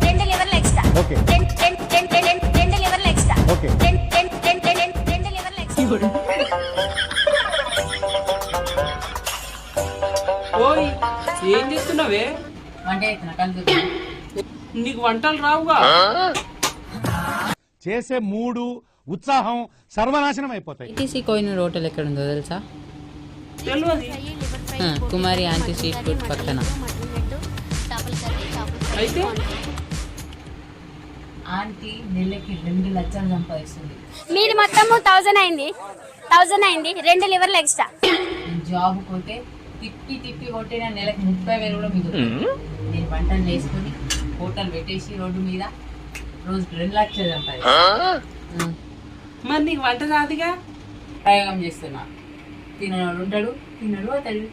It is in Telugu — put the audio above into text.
రెండు లివర్లు ఎక్స్ట్రా. ఓకే రెండు లివర్లు ఎక్స్ట్రా. ఓకే రెండు లివర్లు ఎక్స్ట్రా. ఓయ్ ఏం చేస్తున్నావే? వంట చేస్తున్నా కలుగుతుంది. నీకు వంటలు రావుగా? చేసే మూడు ఉత్సాహం సర్వనాశనం అయిపోతాయి. ఈటీసీ కోయినూర్ హోటల్ ఎక్కడ ఉందో తెలుసా? తెలియదు. కుమారి ఆంటీ స్ట్రీట్ ఫుడ్ పక్కన. అయితే ఆంటీ నెలకి 2 లక్షలు సంపాదిస్తుంది. మీది మొత్తం 1000 అయింది. 2 లివర్లు ఎక్స్ట్రా. నేను జాబ్ పోతే తిప్పి కొట్టిన నెలకు 30,000 కూడా మిగులుతుంది. నేను వంటలు చేసుకుని హోటల్ పెట్టేసి రోడ్డు మీద రోజుకి 2 లక్షలు సంపాదిస్తాను. మరి నీకు వంట రాదుగా? ప్రయోగం చేస్తున్నా. తినడు ఉంటాడు, తినడు అతడు.